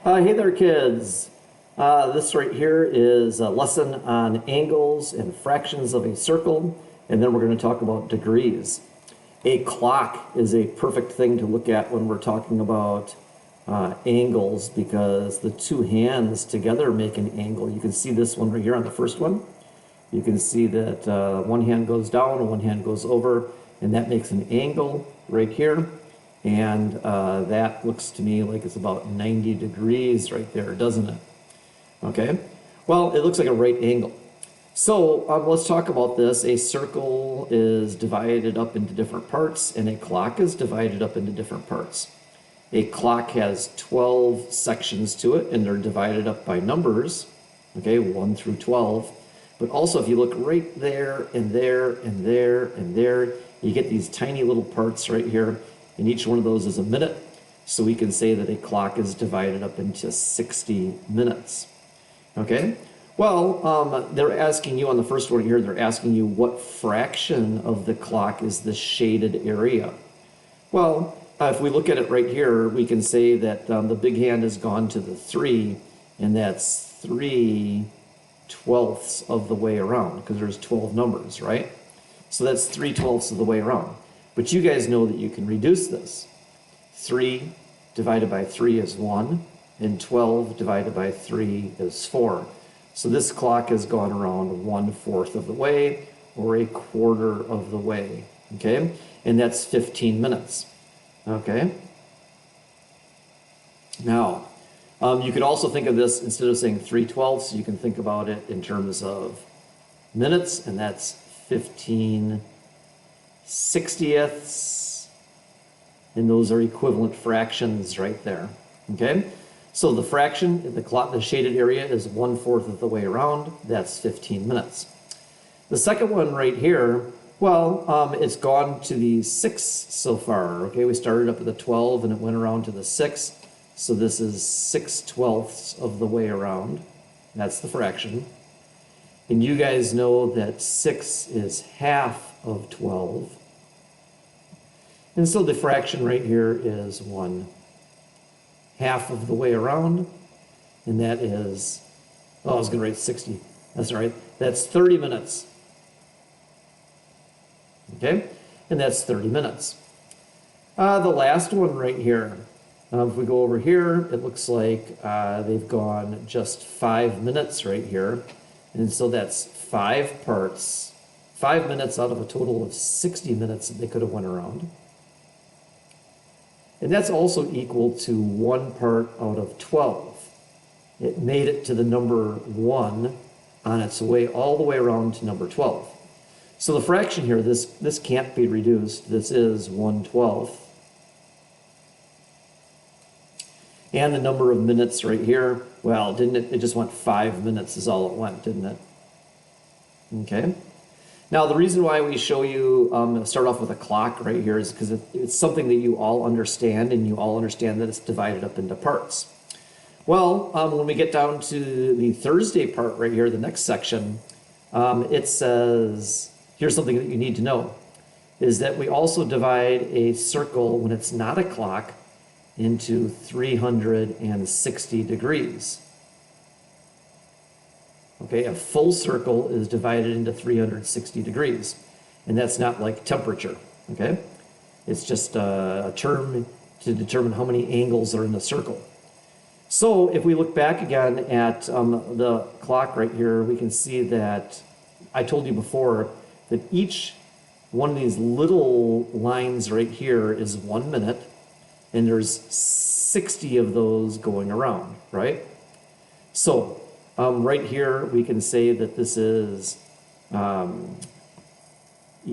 Hey there, kids. This right here is a lesson on angles and fractions of a circle, and then we're going to talk about degrees. A clock is a perfect thing to look at when we're talking about angles because the two hands together make an angle. You can see this one right here on the first one. You can see that one hand goes down and one hand goes over, and that makes an angle right here. And that looks to me like it's about 90 degrees right there, doesn't it? Okay, well, it looks like a right angle. So let's talk about this. A circle is divided up into different parts, and a clock is divided up into different parts. A clock has 12 sections to it, and they're divided up by numbers, okay, 1 through 12. But also, if you look right there, and there, and there, and there, you get these tiny little parts right here, and each one of those is a minute. So we can say that a clock is divided up into 60 minutes. Okay? Well, they're asking you on the first one here, they're asking you what fraction of the clock is the shaded area. Well, if we look at it right here, we can say that the big hand has gone to the 3, and that's 3/12 of the way around, because there's 12 numbers, right? So that's 3/12 of the way around. But you guys know that you can reduce this. 3 divided by 3 is 1, and 12 divided by 3 is 4. So this clock has gone around 1/4 of the way, or a quarter of the way, okay? And that's 15 minutes, okay? Now, you could also think of this, instead of saying 3/12, you can think about it in terms of minutes, and that's 15/60ths, and those are equivalent fractions right there, okay? So the fraction, the shaded area is 1/4 of the way around, that's 15 minutes. The second one right here, well, it's gone to the 6 so far, okay? We started up at the 12 and it went around to the 6, so this is 6/12 of the way around, that's the fraction. And you guys know that 6 is half of 12. And so the fraction right here is 1/2 of the way around. And that is, oh, I was going to write 60. That's all right. That's 30 minutes. Okay? And that's 30 minutes. The last one right here. If we go over here, it looks like they've gone just 5 minutes right here. And so that's 5 parts, 5 minutes out of a total of 60 minutes that they could have went around. And that's also equal to 1 part out of 12. It made it to the number 1 on its way all the way around to number 12. So the fraction here, this can't be reduced. This is 1/12. And the number of minutes right here, well, didn't it? It just went 5 minutes is all it went, didn't it? Okay. Now, the reason why we show you, start off with a clock right here is because it's something that you all understand, and you all understand that it's divided up into parts. Well, when we get down to the Thursday part right here, the next section, it says, here's something that you need to know, is that we also divide a circle when it's not a clock into 360 degrees. Okay, a full circle is divided into 360 degrees, and that's not like temperature, okay? It's just a term to determine how many angles are in the circle. So if we look back again at the clock right here, we can see that I told you before that each one of these little lines right here is 1 minute, and there's 60 of those going around, right? So right here, we can say that this is,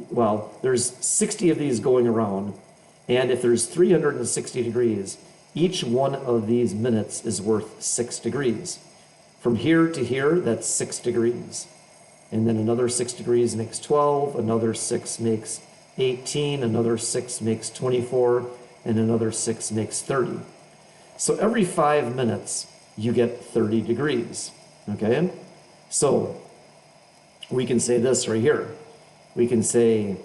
well, there's 60 of these going around, and if there's 360 degrees, each one of these minutes is worth 6 degrees. From here to here, that's 6 degrees. And then another 6 degrees makes 12, another 6 makes 18, another 6 makes 24, and another 6 makes 30. So every 5 minutes, you get 30 degrees. Okay, so we can say this right here. We can say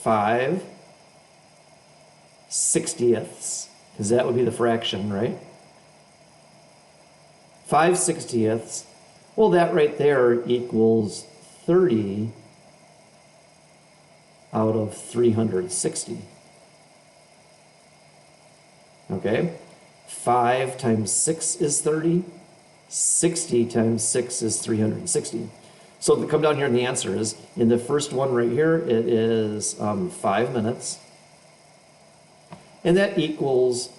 5/60ths, because that would be the fraction, right? 5/60ths, well, that right there equals 30 out of 360. Okay? 5 times 6 is 30. 60 times 6 is 360. So to come down here, and the answer is, in the first one right here, it is 5 minutes. And that equals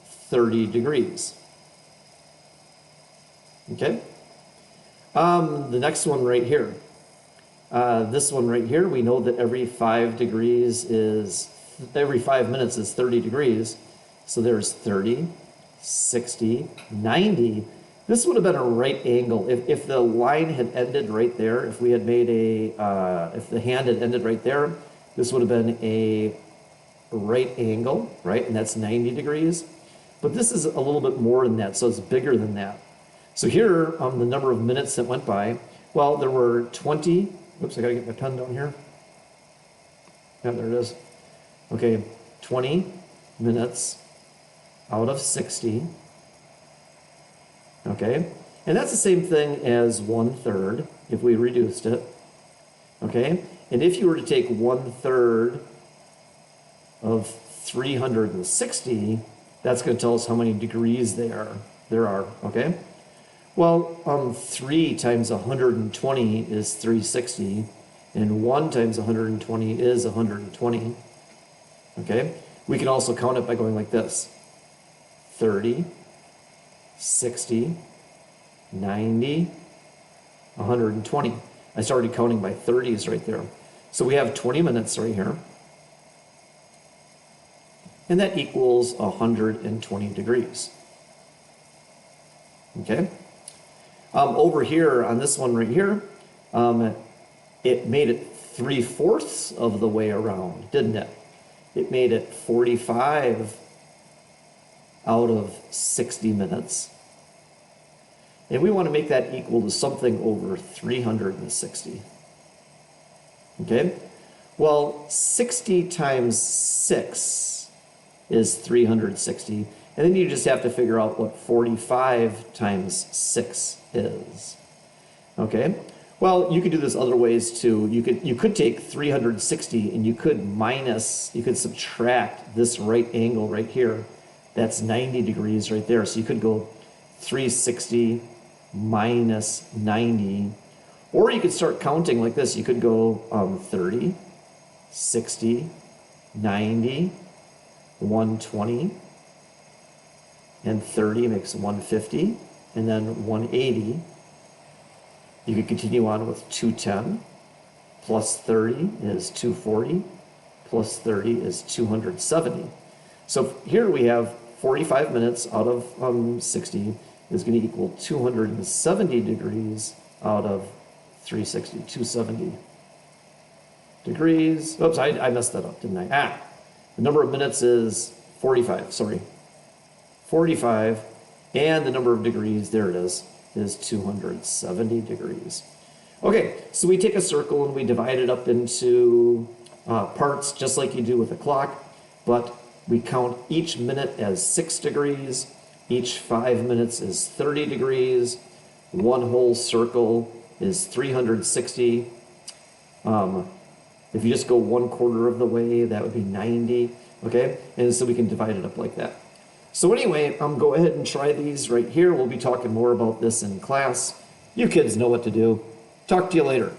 30 degrees. Okay? The next one right here. This one right here, we know that every 5 minutes is 30 degrees. So there's 30, 60, 90. This would have been a right angle. If the line had ended right there, if we had made if the hand had ended right there, this would have been a right angle, right? And that's 90 degrees. But this is a little bit more than that, so it's bigger than that. So here, the number of minutes that went by, well, there were 20, oops, I gotta get my pen down here. Yeah, there it is. Okay, 20 minutes out of 60. Okay, and that's the same thing as 1/3 if we reduced it. Okay, and if you were to take 1/3 of 360, that's going to tell us how many degrees there are. Okay, well, 3 times 120 is 360, and 1 times 120 is 120. Okay, we can also count it by going like this: 30, 60, 90, 120. I started counting by 30s right there. So we have 20 minutes right here. And that equals 120 degrees. Okay? Over here, on this one right here, it made it 3/4 of the way around, didn't it? It made it 45 out of 60 minutes. And we want to make that equal to something over 360. Okay? Well, 60 times 6 is 360. And then you just have to figure out what 45 times 6 is. Okay? Well, you could do this other ways too. You could take 360 and you could subtract this right angle right here. That's 90 degrees right there. So you could go 360 minus 90. Or you could start counting like this. You could go 30, 60, 90, 120, and 30 makes 150, and then 180. You could continue on with 210, plus 30 is 240, plus 30 is 270. So here we have 45 minutes out of 60 is going to equal 270 degrees out of 360, 270 degrees. Oops, I messed that up, didn't I? The number of minutes is 45, sorry. 45, and the number of degrees, there it is 270 degrees. Okay, so we take a circle and we divide it up into parts, just like you do with a clock, but we count each minute as 6 degrees, each 5 minutes is 30 degrees, one whole circle is 360. If you just go 1/4 of the way, that would be 90, okay? And so we can divide it up like that. So anyway, go ahead and try these right here. We'll be talking more about this in class. You kids know what to do. Talk to you later.